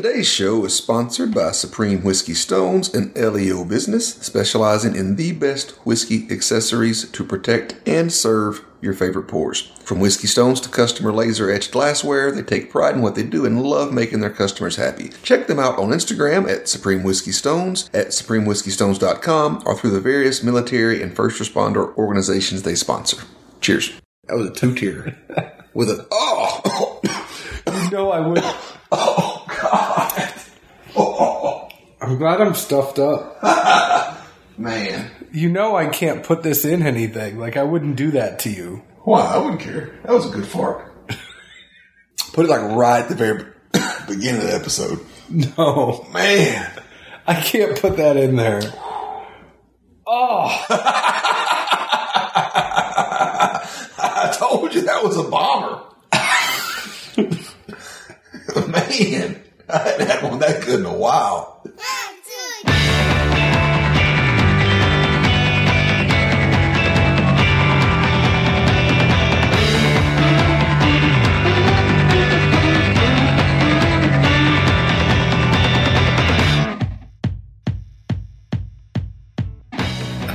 Today's show is sponsored by Supreme Whiskey Stones, an LEO business specializing in the best whiskey accessories to protect and serve your favorite pours. From whiskey stones to customer laser-etched glassware, they take pride in what they do and love making their customers happy. Check them out on Instagram at Supreme Whiskey Stones, at supremewhiskeystones.com, or through the various military and first responder organizations they sponsor. Cheers. That was a two-tier. With a, oh! You know I would. Oh, God. Oh. I'm glad I'm stuffed up. Man. You know I can't put this in anything. Like, I wouldn't do that to you. Why? I wouldn't care. That was a good fart. Put it like right at the very beginning of the episode. No. Man. I can't put that in there. Oh. I told you that was a bomber. Man, I haven't had one that good in a while.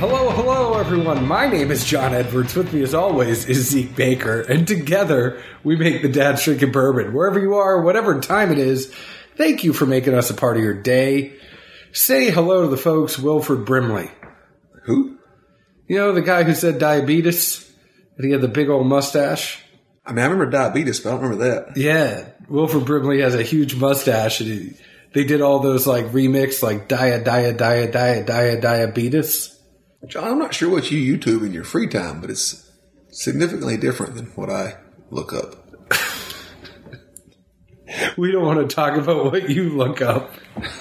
Hello, everyone. My name is John Edwards. With me, as always, is Zeke Baker. And together, we make the Dad's Drinking Bourbon. Wherever you are, whatever time it is, thank you for making us a part of your day. Say hello to the folks, Wilford Brimley. Who? You know, the guy who said diabetes? And he had the big old mustache? I mean, I remember diabetes, but I don't remember that. Yeah. Wilford Brimley has a huge mustache. And they did all those, like, remix, like, diabetes. John, I'm not sure what you YouTube in your free time, but it's significantly different than what I look up. We don't want to talk about what you look up.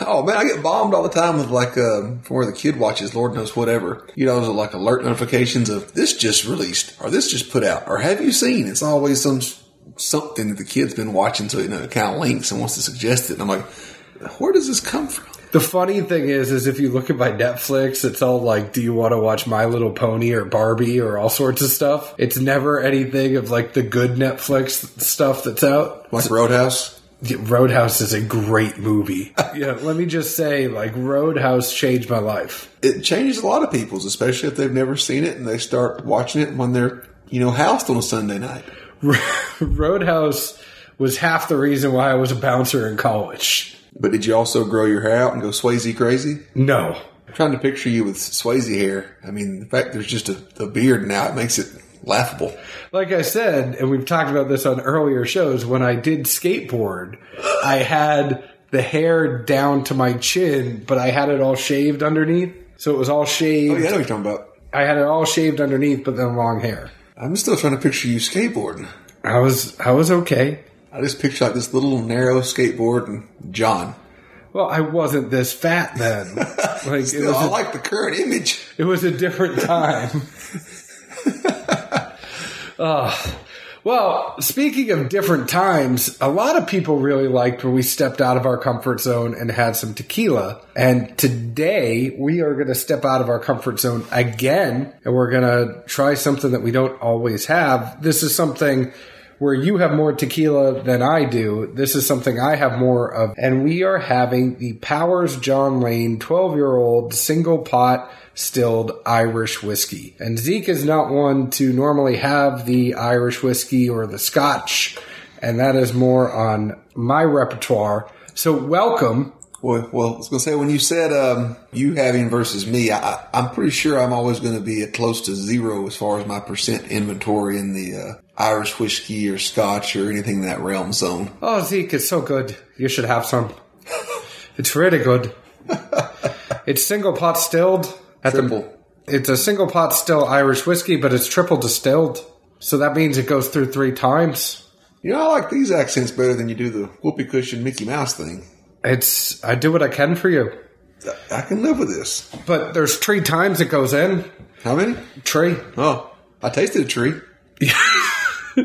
Oh, man, I get bombed all the time with, like, from where the kid watches Lord knows whatever. You know, those are, like, alert notifications of this just released, or this just put out, or have you seen? It's always something that the kid's been watching, so, you know, it kind of links and wants to suggest it. And I'm like, where does this come from? The funny thing is if you look at my Netflix, it's all like, do you want to watch My Little Pony or Barbie or all sorts of stuff? It's never anything of like the good Netflix stuff that's out. Like Roadhouse? Yeah, Roadhouse is a great movie. Yeah, let me just say, like, Roadhouse changed my life. It changes a lot of people's, especially if they've never seen it and they start watching it when they're, you know, housed on a Sunday night. Roadhouse was half the reason why I was a bouncer in college. But did you also grow your hair out and go Swayze crazy? No. I'm trying to picture you with Swayze hair. I mean, the fact there's just a beard now, it makes it laughable. Like I said, and we've talked about this on earlier shows, when I did skateboard, I had the hair down to my chin, but I had it all shaved underneath. So it was all shaved. Oh, yeah, I know what you're talking about. I had it all shaved underneath, but then long hair. I'm still trying to picture you skateboarding. I was okay. I just picture like this little narrow skateboard and John. Well, I wasn't this fat then. Like, still, I like the current image. It was a different time. Well, speaking of different times, a lot of people really liked when we stepped out of our comfort zone and had some tequila. And today, we are going to step out of our comfort zone again, and we're going to try something that we don't always have. This is something where you have more tequila than I do. This is something I have more of. And we are having the Powers John Lane 12-year-old single pot distilled Irish whiskey. And Zeke is not one to normally have the Irish whiskey or the Scotch. And that is more on my repertoire. So welcome. Well, I was going to say, when you said you having versus me, I'm pretty sure I'm always going to be at close to zero as far as my percent inventory in the Irish whiskey or Scotch or anything in that realm zone. Oh, Zeke, it's so good. You should have some. It's really good. It's single pot distilled. Triple. It's a single pot still Irish whiskey, but it's triple distilled. So that means it goes through 3 times. You know, I like these accents better than you do the whoopee cushion Mickey Mouse thing. I do what I can for you. I can live with this. But there's 3 times it goes in. How many? 3. Oh, I tasted a tree.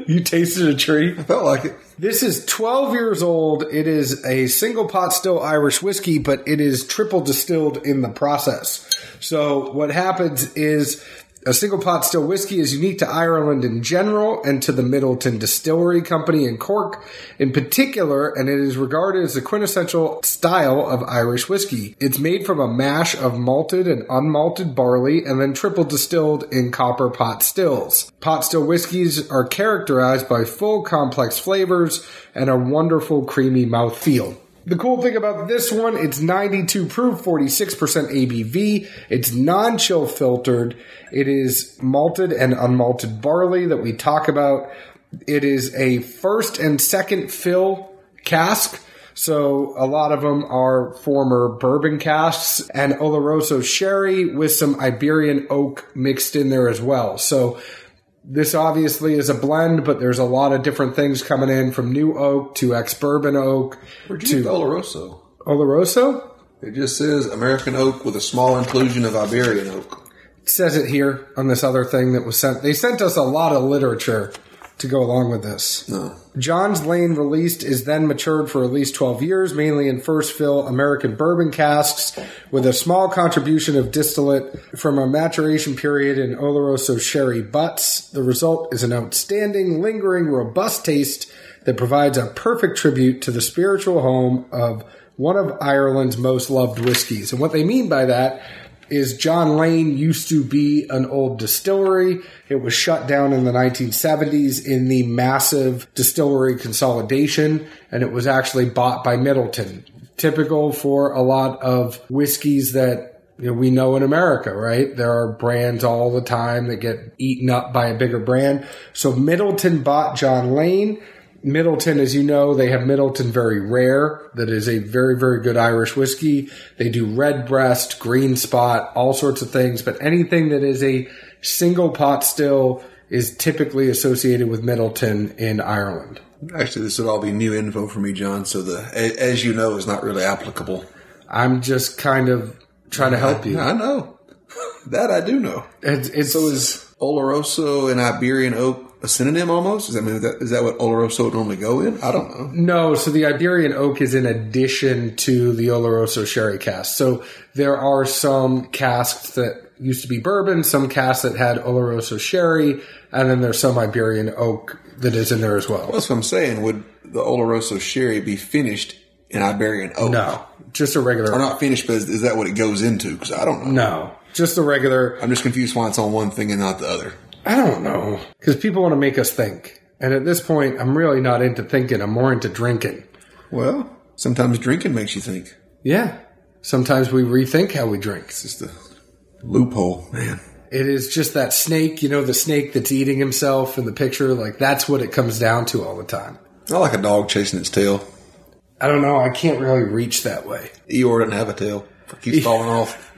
You tasted a tree? I felt like it. This is 12 years old. It is a single pot still Irish whiskey, but it is triple distilled in the process. So what happens is A single pot still whiskey is unique to Ireland in general and to the Middleton Distillery Company in Cork in particular, and it is regarded as the quintessential style of Irish whiskey. It's made from a mash of malted and unmalted barley and then triple distilled in copper pot stills. Pot still whiskeys are characterized by full complex flavors and a wonderful creamy mouthfeel. The cool thing about this one, it's 92 proof, 46% ABV. It's non-chill filtered. It is malted and unmalted barley that we talk about. It is a first and second fill cask. So a lot of them are former bourbon casks and Oloroso sherry with some Iberian oak mixed in there as well. So this obviously is a blend, but there's a lot of different things coming in from new oak to ex-bourbon oak. Where'd you get Oloroso? Oloroso? It just says American oak with a small inclusion of Iberian oak. It says it here on this other thing that was sent. They sent us a lot of literature to go along with this. No. John's Lane released is then matured for at least 12 years, mainly in first fill American bourbon casks, with a small contribution of distillate from a maturation period in Oloroso sherry butts. The result is an outstanding, lingering, robust taste that provides a perfect tribute to the spiritual home of one of Ireland's most loved whiskeys. And what they mean by that is John Lane used to be an old distillery. It was shut down in the 1970s in the massive distillery consolidation, and it was actually bought by Middleton. Typical for a lot of whiskeys that we know in America, right? There are brands all the time that get eaten up by a bigger brand. So Middleton bought John Lane. Middleton, as you know, they have Middleton Very Rare. That is a very, very good Irish whiskey. They do Redbreast, Green Spot, all sorts of things. But anything that is a single pot still is typically associated with Middleton in Ireland. Actually, this would all be new info for me, John. So as you know, is not really applicable. I'm just kind of trying to help you. I know. That I do know. So is Oloroso and Iberian oak a synonym almost? Is that what Oloroso would normally go in? I don't know. No, so the Iberian oak is in addition to the Oloroso sherry cask. So there are some casks that used to be bourbon, some casks that had Oloroso sherry, and then there's some Iberian oak that is in there as well. That's what I'm saying. Would the Oloroso sherry be finished in Iberian oak? No, just a regular. Or not finished, but is that what it goes into? Because I don't know. No, just a regular. I'm just confused why it's on one thing and not the other. I don't know. Because people want to make us think. And at this point, I'm really not into thinking. I'm more into drinking. Well, sometimes drinking makes you think. Yeah. Sometimes we rethink how we drink. It's just a loophole, man. It is just that snake, the snake that's eating himself in the picture. Like, that's what it comes down to all the time. I like a dog chasing its tail. I don't know. I can't really reach that way. Eeyore doesn't have a tail. It keeps falling off.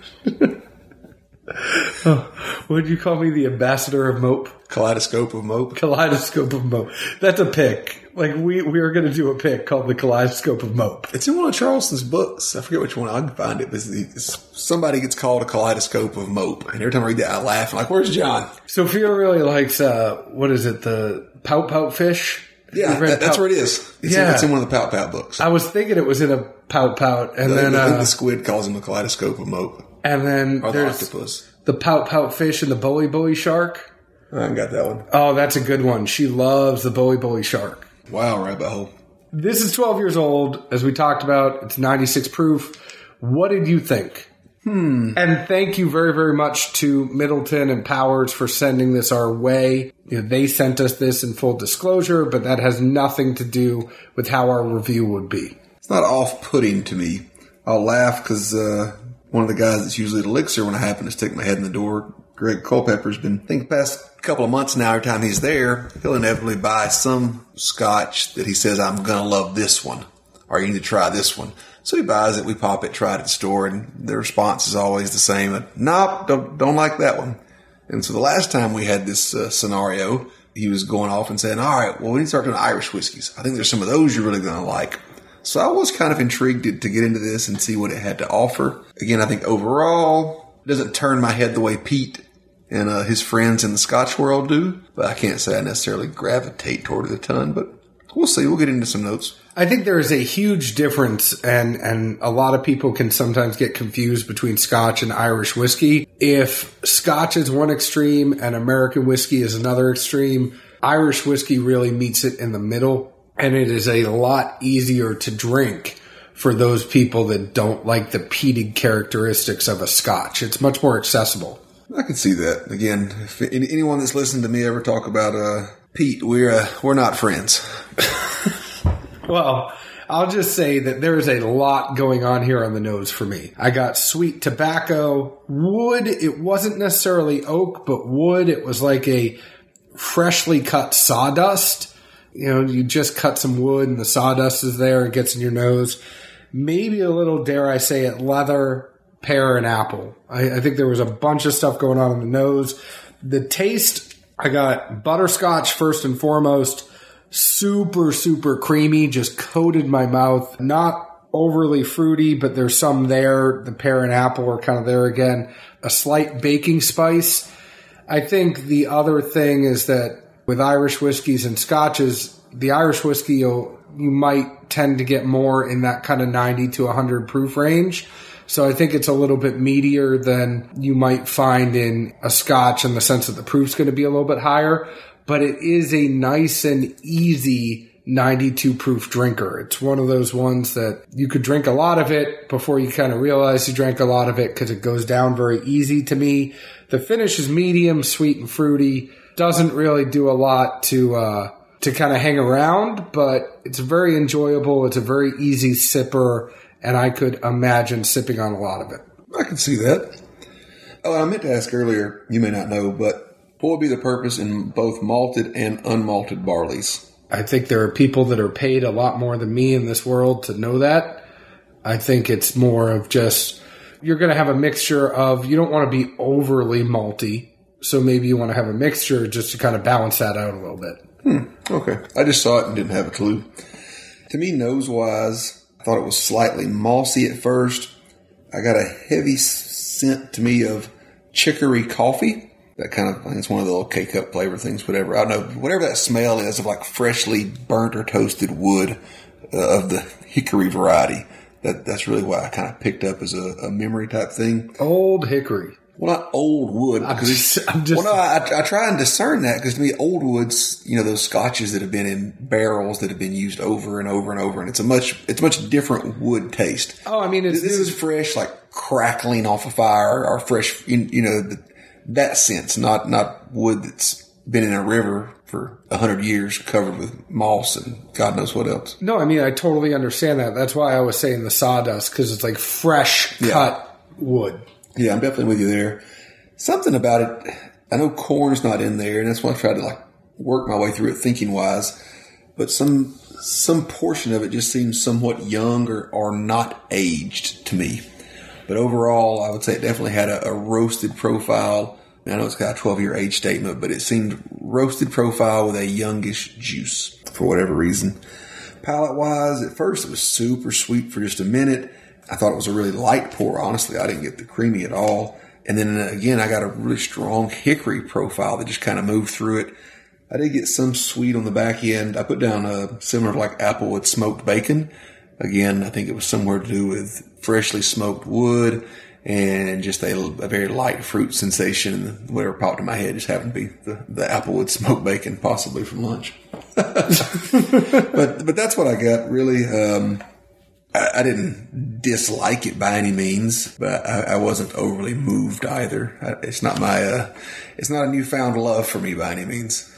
What did you call me? The ambassador of mope? Kaleidoscope of mope. Kaleidoscope of mope. That's a pick. Like, we are going to do a pick called the Kaleidoscope of mope. It's in one of Charleston's books. I forget which one. I can find it. But somebody gets called a kaleidoscope of mope. And every time I read that, I laugh. I'm like, where's John? Sophia really likes, what is it? The Pout Pout Fish? Yeah, that's where it is. It's in one of the Pout Pout books. I was thinking it was in a Pout Pout. And then I think the squid calls him a kaleidoscope of mope. And then or there's the octopus. The Pout Pout Fish and the Bully Bully Shark. I haven't got that one. Oh, that's a good one. She loves the Bully Bully Shark. Wow, rabbit hole. This is 12 years old. As we talked about, it's 96 proof. What did you think? And thank you very, very much to Middleton and Powers for sending this our way. They sent us this in full disclosure, but that has nothing to do with how our review would be. It's not off-putting to me. I'll laugh because one of the guys that's usually at Elixir when I happen to stick my head in the door, Greg Culpepper's been, I think the past couple of months now, every time he's there, he'll inevitably buy some scotch that he says, I'm going to love this one, or you need to try this one. So he buys it, we pop it, try it at the store, and the response is always the same. Nope, don't like that one. And so the last time we had this scenario, he was going off and saying, all right, well, we need to start doing Irish whiskeys. I think there's some of those you're really going to like. So I was kind of intrigued to get into this and see what it had to offer. Again, I think overall, it doesn't turn my head the way Pete and his friends in the Scotch world do. But I can't say I necessarily gravitate toward it a ton, but We'll see. We'll get into some notes. I think there is a huge difference, and a lot of people can sometimes get confused between Scotch and Irish whiskey. If Scotch is one extreme and American whiskey is another extreme, Irish whiskey really meets it in the middle, and it is a lot easier to drink for those people that don't like the peated characteristics of a Scotch. It's much more accessible. I can see that. Again, if anyone that's listened to me ever talk about peat, we're not friends. Well, I'll just say that there's a lot going on here on the nose for me. I got sweet tobacco, wood. It wasn't necessarily oak, but wood. It was like a freshly cut sawdust. You know, you just cut some wood and the sawdust is there. It gets in your nose. Maybe a little, dare I say it, leather, pear, and apple. I think there was a bunch of stuff going on in the nose. The taste, I got butterscotch first and foremost. Super, super creamy, just coated my mouth. Not overly fruity, but there's some there. The pear and apple are kind of there again. A slight baking spice. I think the other thing is that with Irish whiskeys and scotches, the Irish whiskey, you might tend to get more in that kind of 90 to 100 proof range. So I think it's a little bit meatier than you might find in a scotch in the sense that the proof's going to be a little bit higher. But it is a nice and easy 92 proof drinker. It's one of those ones that you could drink a lot of it before you kind of realize you drank a lot of it because it goes down very easy to me. The finish is medium, sweet and fruity. Doesn't really do a lot to kind of hang around, but it's very enjoyable. It's a very easy sipper, and I could imagine sipping on a lot of it. I can see that. Oh, I meant to ask earlier, you may not know, but what would be the purpose in both malted and unmalted barleys? I think there are people that are paid a lot more than me in this world to know that. I think it's more of just, you're going to have a mixture of, you don't want to be overly malty, so maybe you want to have a mixture just to kind of balance that out a little bit. Okay. I just saw it and didn't have a clue. To me, nose-wise, I thought it was slightly mossy at first. I got a heavy scent to me of chicory coffee. That kind of, I think it's one of the little K-cup flavor things, whatever. I don't know, whatever that smell is of like freshly burnt or toasted wood of the hickory variety. That's really what I kind of picked up as a memory type thing. Old hickory. Well, not old wood. I try and discern that because to me, old woods, you know, those scotches that have been in barrels that have been used over and over and over, and it's a much different wood taste. Oh, I mean, this is fresh, like crackling off a fire or fresh, you know, that sense, not wood that's been in a river for 100 years covered with moss and God knows what else. No, I mean, I totally understand that. That's why I was saying the sawdust, because it's like fresh cut wood. Yeah, I'm definitely with you there. Something about it, I know corn's not in there, and that's why I tried to like work my way through it thinking wise, but some portion of it just seems somewhat young or not aged to me. But overall, I would say it definitely had a roasted profile. I know it's got a 12-year age statement, but it seemed roasted profile with a youngish juice for whatever reason. Palate-wise, at first it was super sweet for just a minute. I thought it was a really light pour, honestly. I didn't get the creamy at all. And then again, I got a really strong hickory profile that just kind of moved through it. I did get some sweet on the back end. I put down similar to like Applewood smoked bacon. Again, I think it was somewhere to do with freshly smoked wood and just a very light fruit sensation. And whatever popped in my head just happened to be the Applewood smoked bacon, possibly from lunch. but that's what I got, really. I didn't dislike it by any means, but I wasn't overly moved either. It's not it's not a newfound love for me by any means.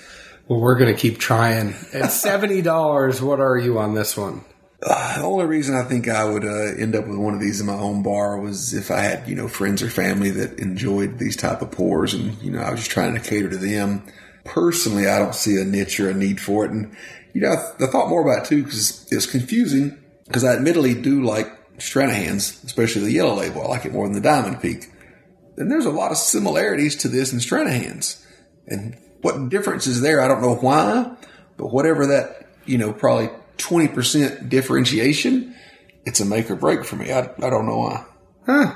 Well, we're going to keep trying. At $70, what are you on this one? The only reason I think I would end up with one of these in my own bar was if I had, you know, friends or family that enjoyed these type of pours, and, you know, I was just trying to cater to them. Personally, I don't see a niche or a need for it. And, you know, I thought more about it too because it's confusing because I admittedly do like Stranahan's, especially the yellow label. I like it more than the Diamond Peak. And there's a lot of similarities to this in Stranahan's. And what difference is there? I don't know why, but whatever that, you know, probably 20% differentiation, it's a make or break for me. I don't know why.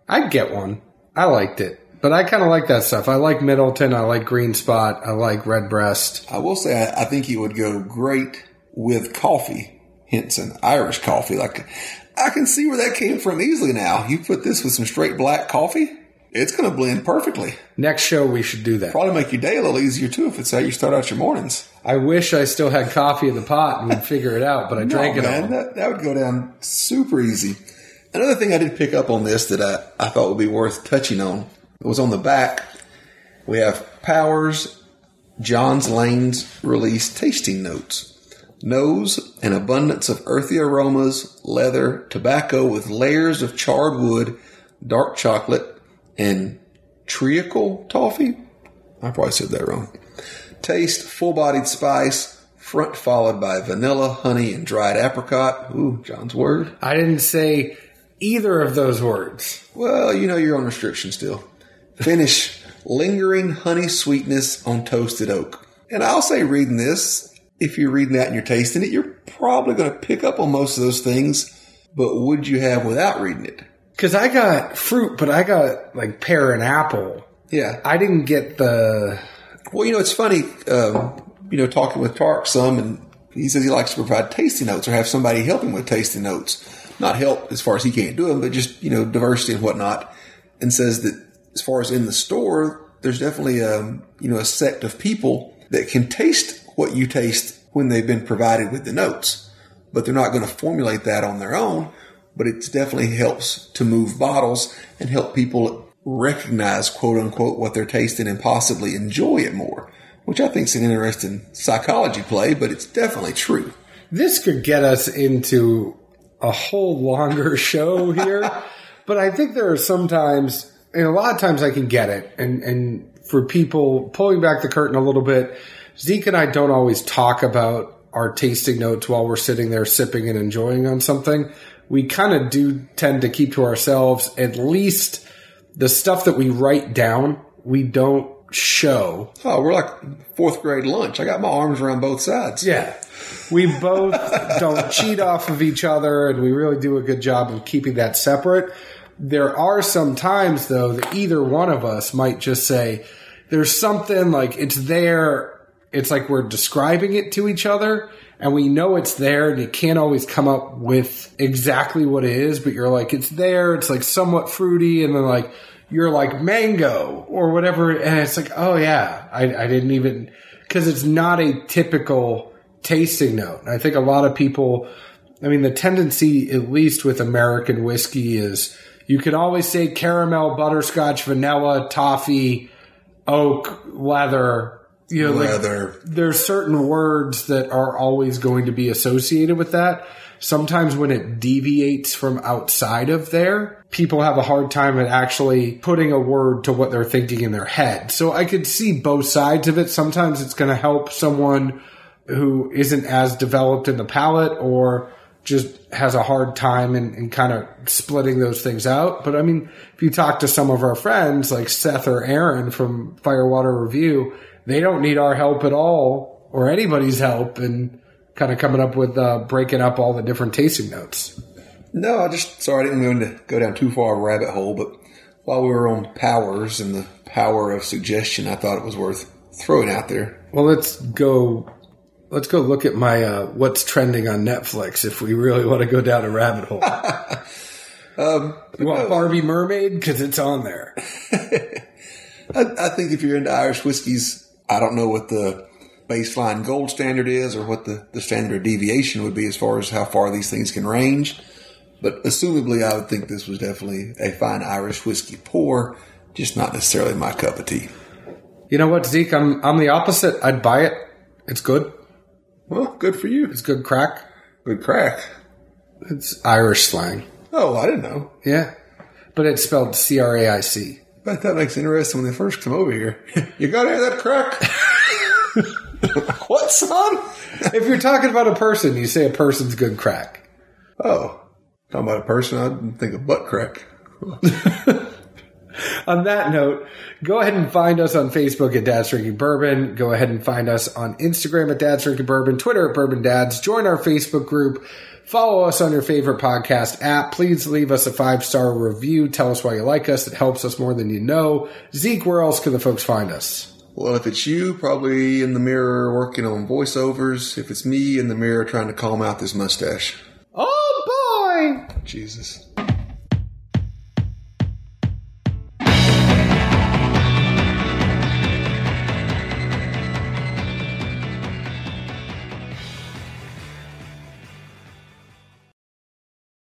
I'd get one. I liked it. But I kind of like that stuff. I like Middleton. I like Green Spot. I like Redbreast. I will say I think it would go great with coffee, hence an Irish coffee. Like, I can see where that came from easily now. You put this with some straight black coffee, it's going to blend perfectly. Next show, we should do that. Probably make your day a little easier, too, if it's how you start out your mornings. I wish I still had coffee in the pot and would figure it out, but I drank it all. That would go down super easy. Another thing I did pick up on this that I thought would be worth touching on, it was on the back. We have Powers, John's Lane's release tasting notes. Nose, an abundance of earthy aromas, leather, tobacco with layers of charred wood, dark chocolate, and treacle toffee. I probably said that wrong. Taste, full-bodied spice, front followed by vanilla, honey, and dried apricot. Ooh, John's word. I didn't say either of those words. Well, you know you're on restriction still. Finish, lingering honey sweetness on toasted oak. And I'll say reading this, if you're reading that and you're tasting it, you're probably going to pick up on most of those things. But would you have without reading it? Because I got fruit, but I got like pear and apple. Yeah. I didn't get the... Well, you know, it's funny, talking with Tark some, and he says he likes to provide tasting notes or have somebody help him with tasting notes. Not help as far as he can't do them, but just, diversity and whatnot. And says that as far as in the store, there's definitely, a sect of people that can taste what you taste when they've been provided with the notes. But they're not going to formulate that on their own. But it definitely helps to move bottles and help people recognize, quote unquote, what they're tasting and possibly enjoy it more, which I think is an interesting psychology play, but it's definitely true. This could get us into a whole longer show here, but I think there are sometimes, and a lot of times I can get it, and for people pulling back the curtain a little bit, Zeke and I don't always talk about our tasting notes while we're sitting there sipping and enjoying on something. We kind of do tend to keep to ourselves, at least the stuff that we write down, we don't show. Oh, we're like fourth grade lunch. I got my arms around both sides. Yeah. We both don't cheat off of each other, and we really do a good job of keeping that separate. There are some times, though, that either one of us might just say, there's something like it's there. It's like we're describing it to each other, and we know it's there, and you can't always come up with exactly what it is, but you're like, it's there. It's like somewhat fruity, and then like, you're like mango or whatever. And it's like, oh yeah, I didn't even, because it's not a typical tasting note. I think a lot of people, the tendency, at least with American whiskey, is you can always say caramel, butterscotch, vanilla, toffee, oak, leather. Leather. Like, there's certain words that are always going to be associated with that. Sometimes when it deviates from outside of there, people have a hard time at actually putting a word to what they're thinking in their head. So I could see both sides of it. Sometimes it's going to help someone who isn't as developed in the palate or just has a hard time in kind of splitting those things out. But if you talk to some of our friends like Seth or Aaron from Firewater Review, they don't need our help at all or anybody's help in kind of coming up with breaking up all the different tasting notes. No, I didn't mean to go down too far of a rabbit hole, but while we were on powers and the power of suggestion, I thought it was worth throwing out there. Well, let's go look at my what's trending on Netflix if we really want to go down a rabbit hole. You want Barbie Mermaid? Because it's on there. I think if you're into Irish whiskeys, I don't know what the baseline gold standard is or what the standard deviation would be as far as how far these things can range. But assumably, I would think this was definitely a fine Irish whiskey pour, just not necessarily my cup of tea. You know what, Zeke? I'm the opposite. I'd buy it. It's good. Well, good for you. It's good crack. Good crack. It's Irish slang. Oh, I didn't know. Yeah. But it's spelled C-R-A-I-C. Bet that makes it interesting when they first come over here. You got to have that crack? What, son? If you're talking about a person, you say a person's good crack. Oh. Talking about a person, I'd think of butt crack. On that note, go ahead and find us on Facebook at Dad's Drinking Bourbon. Go ahead and find us on Instagram at Dad's Drinking Bourbon, Twitter at Bourbon Dads. Join our Facebook group. Follow us on your favorite podcast app. Please leave us a 5-star review. Tell us why you like us. It helps us more than you know. Zeke, where else can the folks find us? Well, if it's you, probably in the mirror working on voiceovers. If it's me, in the mirror trying to calm out this mustache. Oh, boy! Jesus.